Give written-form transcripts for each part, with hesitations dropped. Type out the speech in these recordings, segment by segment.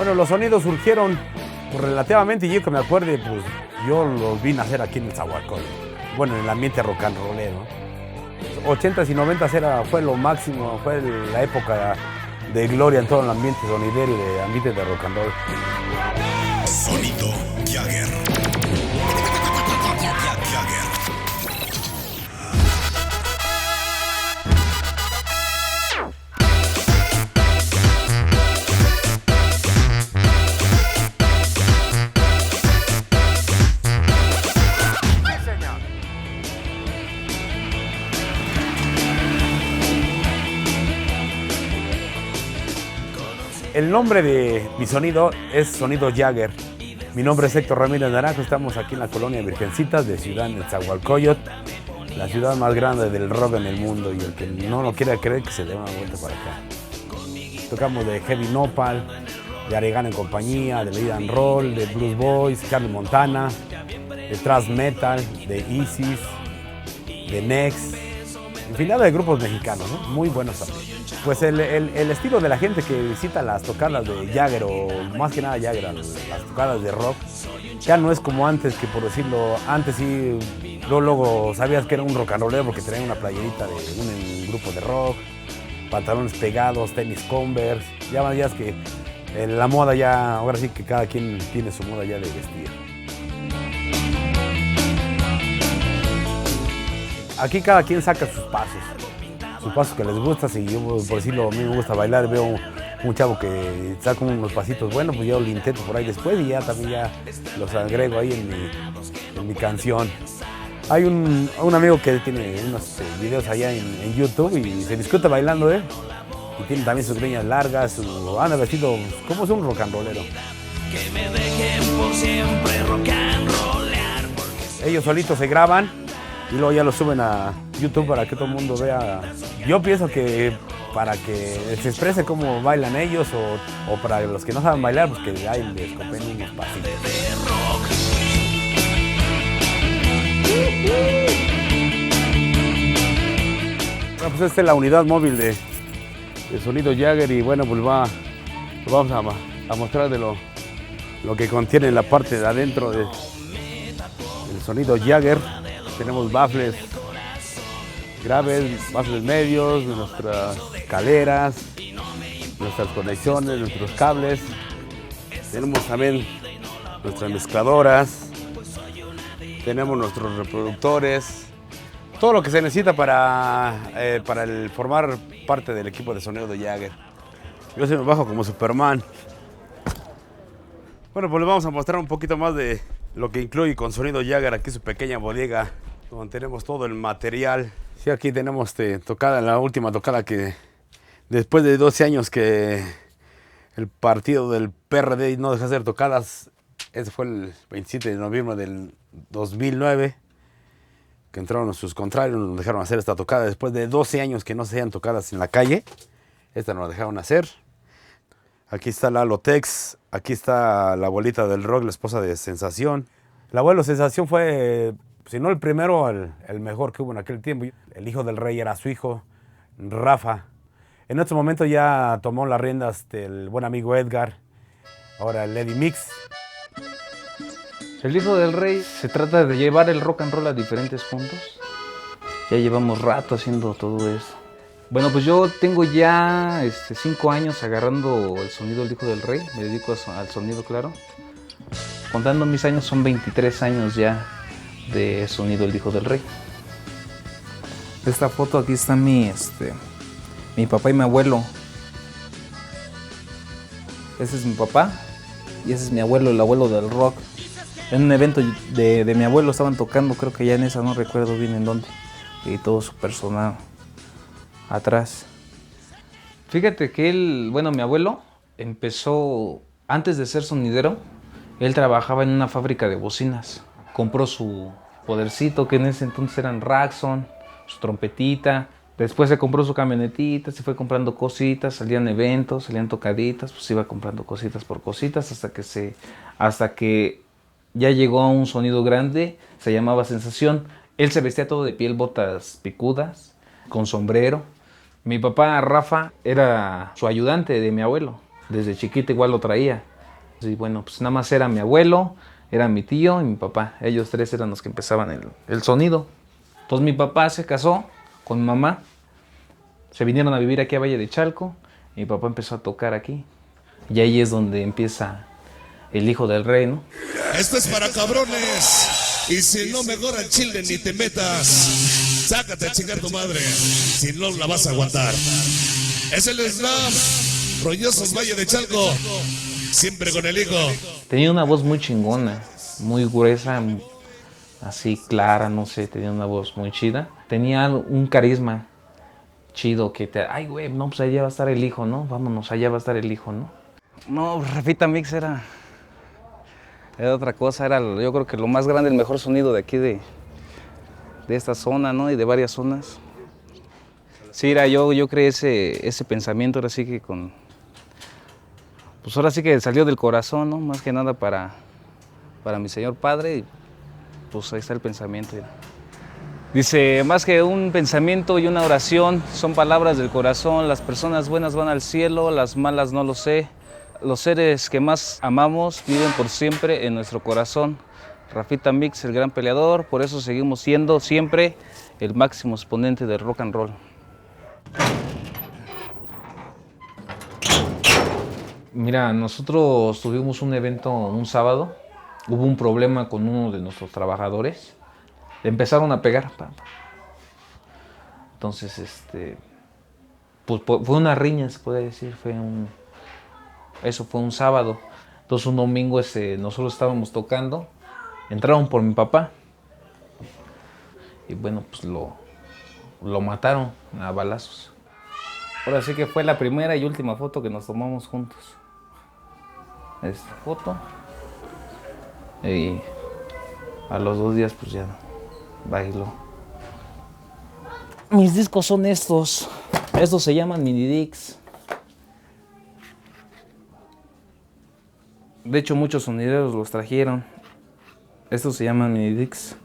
Bueno, los sonidos surgieron pues, relativamente, y yo que me acuerde, pues yo los vi nacer aquí en el Nezahualcóyotl. Bueno, en el ambiente rock and rollero. 80s y 90s fue lo máximo, fue la época de gloria en todo el ambiente sonidero y de ambiente de rock and roll. Sonido Jagger. El nombre de mi sonido es Sonido Jagger. Mi nombre es Héctor Ramírez Naranjo, estamos aquí en la colonia Virgencitas de Ciudad Nezahualcóyotl, la ciudad más grande del rock en el mundo, y el que no lo quiera creer que se dé una vuelta para acá. Tocamos de Heavy Nopal, de Aragán en compañía, de Lead and Roll, de Blues Boys, Carlos Montana, de Thrash Metal, de Isis, de Next, infinidad de grupos mexicanos, ¿no? Muy buenos también. Pues el estilo de la gente que visita las tocadas de Jagger, o más que nada Jagger, las tocadas de rock, ya no es como antes, que por decirlo, antes sí, luego sabías que era un rock and rollero porque tenía una playerita de un grupo de rock, pantalones pegados, tenis Converse, ya más días que la moda ya, ahora sí que cada quien tiene su moda ya de vestir. Aquí cada quien saca sus pasos que les gusta. Si yo, por decirlo, a mí me gusta bailar, veo un chavo que saca unos pasitos buenos, pues yo lo intento por ahí después y ya también ya los agrego ahí en mi canción. Hay un amigo que tiene unos videos allá en YouTube y se discute bailando, y tiene también sus greñas largas, anda vestido como es un rock and rollero. Que me dejen por siempre rock and rollear. Ellos solitos se graban y luego ya lo suben a YouTube para que todo el mundo vea. Yo pienso que para que se exprese cómo bailan ellos, o para los que no saben bailar, pues que ahí les copen unos pasitos. Bueno, pues esta es la unidad móvil de Sonido Jagger, y bueno, pues lo vamos a mostrar de lo que contiene la parte de adentro del Sonido Jagger. Tenemos baffles graves, baffles medios, nuestras escaleras, nuestras conexiones, nuestros cables. Tenemos también nuestras mezcladoras, tenemos nuestros reproductores, todo lo que se necesita para formar parte del equipo de sonido de Jagger. Yo se me bajo como Superman. Bueno, pues les vamos a mostrar un poquito más de lo que incluye con Sonido Jagger, aquí su pequeña bodega, donde tenemos todo el material. Sí, aquí tenemos la última tocada, que después de 12 años que el partido del PRD no dejó de hacer tocadas, ese fue el 27 de noviembre del 2009, que entraron sus contrarios, nos dejaron hacer esta tocada. Después de 12 años que no se hacían tocadas en la calle, esta nos la dejaron hacer. Aquí está Lalo Tex, aquí está la abuelita del rock, la esposa de Sensación. El abuelo Sensación fue, si no el primero, el mejor que hubo en aquel tiempo. El hijo del rey era su hijo, Rafa. En este momento ya tomó las riendas el buen amigo Edgar, ahora el Eddie Mix. El hijo del rey se trata de llevar el rock and roll a diferentes puntos. Ya llevamos rato haciendo todo eso. Bueno, pues yo tengo ya 5 años agarrando el sonido del hijo del rey. Me dedico al sonido, claro. Contando mis años, son 23 años ya de sonido del hijo del rey. Esta foto, aquí está mi papá y mi abuelo. Ese es mi papá y ese es mi abuelo, el abuelo del rock. En un evento de mi abuelo estaban tocando, creo que ya en esa, no recuerdo bien en dónde. Y todo su personal atrás. Fíjate que mi abuelo empezó, antes de ser sonidero, él trabajaba en una fábrica de bocinas. Compró su podercito, que en ese entonces eran Raxon, su trompetita. Después se compró su camionetita, se fue comprando cositas, salían eventos, salían tocaditas, pues iba comprando cositas por cositas hasta que ya llegó a un sonido grande, se llamaba Sensación. Él se vestía todo de piel, botas picudas, con sombrero. Mi papá, Rafa, era su ayudante de mi abuelo. Desde chiquito igual lo traía. Y bueno, pues nada más era mi abuelo, era mi tío y mi papá. Ellos tres eran los que empezaban el sonido. Entonces mi papá se casó con mi mamá. Se vinieron a vivir aquí a Valle de Chalco. Y mi papá empezó a tocar aquí. Y ahí es donde empieza el hijo del rey, ¿no? Esto es para cabrones. Y si no, mejor al chile ni te metas. Sácate a chingar tu madre. Si no, la vas a aguantar. Es el slam. Rollosos Valle de Chalco. Siempre con el hijo. Tenía una voz muy chingona, muy gruesa, así clara, no sé, tenía una voz muy chida. Tenía un carisma chido que te... Ay, güey, no, pues allá va a estar el hijo, ¿no? Vámonos, allá va a estar el hijo, ¿no? No, Rafita Mix era otra cosa, yo creo que lo más grande, el mejor sonido de aquí de esta zona, ¿no? Y de varias zonas. Sí, yo creé ese pensamiento, ahora sí que pues ahora sí que salió del corazón, ¿no? Más que nada para mi señor padre, y pues ahí está el pensamiento. ¿No? Dice, más que un pensamiento y una oración, son palabras del corazón. Las personas buenas van al cielo, las malas no lo sé. Los seres que más amamos viven por siempre en nuestro corazón. Rafita Mix, el gran peleador, por eso seguimos siendo siempre el máximo exponente del rock and roll. Mira, nosotros tuvimos un evento un sábado, hubo un problema con uno de nuestros trabajadores, le empezaron a pegar. Entonces, pues fue una riña, se puede decir, eso fue un sábado. Entonces un domingo nosotros estábamos tocando, entraron por mi papá y bueno, pues lo mataron a balazos. Ahora sí que fue la primera y última foto que nos tomamos juntos. Esta foto. Y a los 2 días pues ya bailó. Mis discos son estos. Estos se llaman mini discs. De hecho muchos sonideros los trajeron. Estos se llaman mini discs.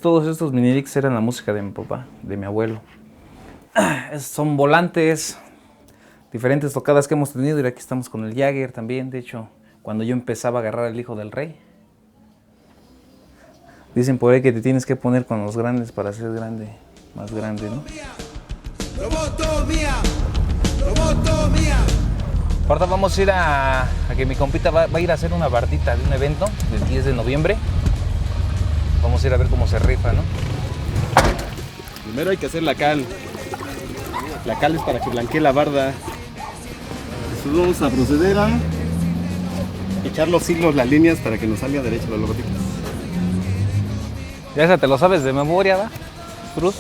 Todos estos mini discs eran la música de mi papá, de mi abuelo. Son volantes, diferentes tocadas que hemos tenido, y aquí estamos con el Jagger también. De hecho, cuando yo empezaba a agarrar al hijo del rey, dicen por ahí que te tienes que poner con los grandes para ser grande, más grande, ¿no? Ahora vamos a ir a que mi compita va a ir a hacer una bardita de un evento del 10 de noviembre. Vamos a ir a ver cómo se rifa, ¿no? Primero hay que hacer la cal. La cal es para que blanquee la barda. Después vamos a proceder a echar los signos, las líneas para que nos salga derecho los logotipos. Ya te lo sabes de memoria, ¿va? Cruz.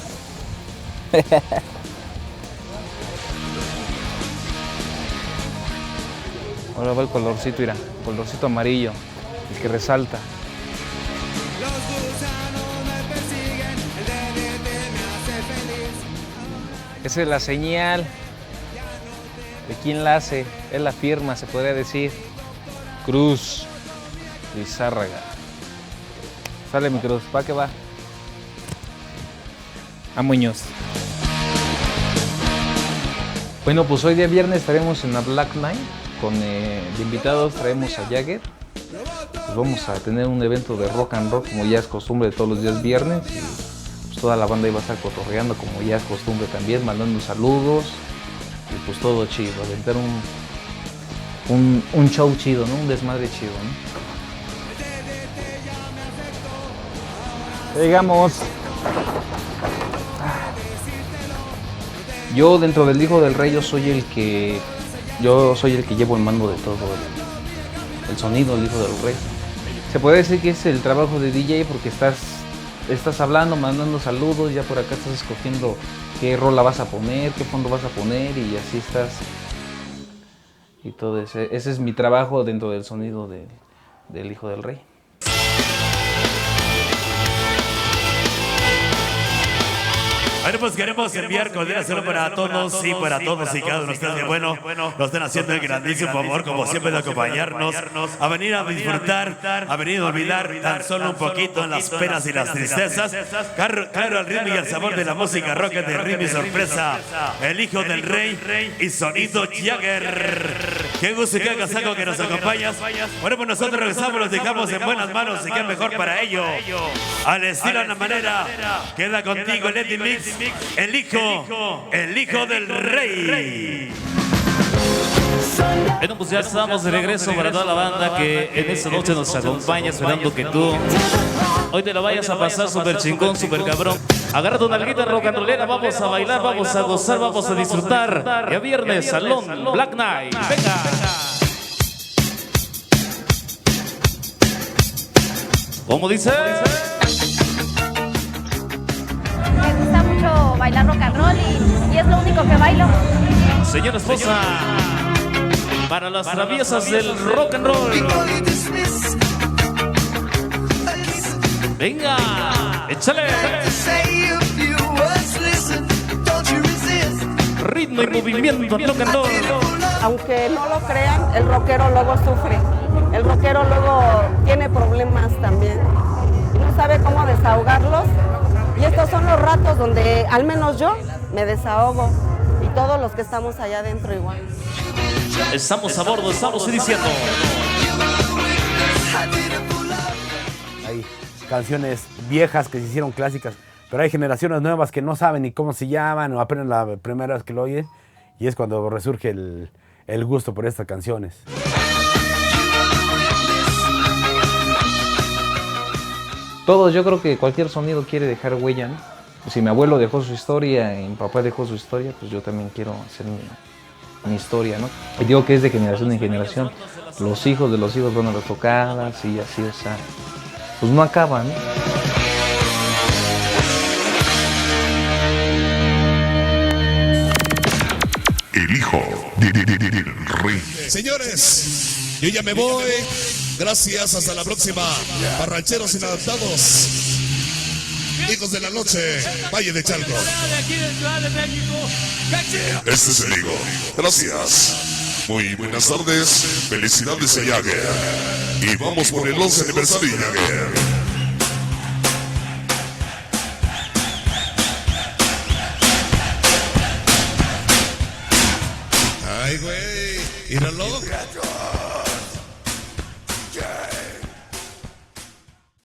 Ahora va el colorcito, mira, colorcito amarillo, el que resalta. Esa es la señal de quién la hace, es la firma, se podría decir. Cruz Lizárraga. Sale mi cruz, ¿para qué va? A Muñoz. Bueno, pues hoy día viernes estaremos en la Black Night. De invitados traemos a Jagger. Pues vamos a tener un evento de rock and roll como ya es costumbre de todos los días viernes. Y pues toda la banda iba a estar cotorreando como ya es costumbre también, mandando saludos. Y pues todo chido, aventar un show chido, ¿no? Un desmadre chido, ¿no? Llegamos. Yo dentro del Hijo del Rey, yo soy el que llevo el mando de todo el sonido del Hijo del Rey. Se puede decir que es el trabajo de DJ porque estás hablando, mandando saludos, ya por acá estás escogiendo qué rola vas a poner, qué fondo vas a poner y así estás. Y todo ese es mi trabajo dentro del sonido del Hijo del Rey. Bueno, queremos enviar cordial para todos y para todos y cada uno de ustedes que bueno, nos están haciendo el grandísimo favor, como siempre, de acompañarnos, a venir a disfrutar, a venir a olvidar tan solo un poquito en las penas y las tristezas. Claro, al ritmo y al sabor de la música rock de ritmo y sorpresa, el hijo del rey y Sonido Jagger. Qué gusto y qué agasajo que nos acompañas. Bueno, pues nosotros regresamos, los dejamos en buenas manos y qué mejor para ello. Al estilo, a la manera, queda contigo el Eddie Mix, el hijo del rey. Bueno, pues ya estamos de regreso para toda la banda que en esta noche nos acompaña, esperando que tú hoy te la vayas a pasar súper chingón, súper cabrón. Agarra tu nalguita rock and rollera, vamos a bailar, vamos a gozar, vamos a disfrutar. Ya viernes, Salón Black Knight. Venga. ¿Cómo dice? Me gusta mucho bailar rock and roll y es lo único que bailo. Señora esposa, para las traviesas del rock and roll. Venga, échale. Ritmo y movimiento, rock and roll. Aunque no lo crean, el rockero luego sufre. El rockero luego tiene problemas también. Y no sabe cómo desahogarlos. Y estos son los ratos donde al menos yo me desahogo. Y todos los que estamos allá adentro igual. Estamos a bordo, estamos iniciando. Hay canciones viejas que se hicieron clásicas, pero hay generaciones nuevas que no saben ni cómo se llaman o apenas la primera vez que lo oyen, y es cuando resurge el gusto por estas canciones. Todos, yo creo que cualquier sonido quiere dejar huella, ¿no? Pues si mi abuelo dejó su historia y mi papá dejó su historia, pues yo también quiero hacer mi historia, ¿no? Y digo que es de generación en generación. Los hijos de los hijos van a las tocadas y así, o sea, pues no acaban, ¿no? El hijo del rey. Señores, yo ya me voy. Gracias, hasta la próxima. Barrancheros inadaptados. Hijos de la noche, Valle de Chalco. Este es el hijo. Gracias. Muy buenas tardes. Felicidades a Jagger. Y vamos por el 11 aniversario de Jagger. Ay, güey. Míralo.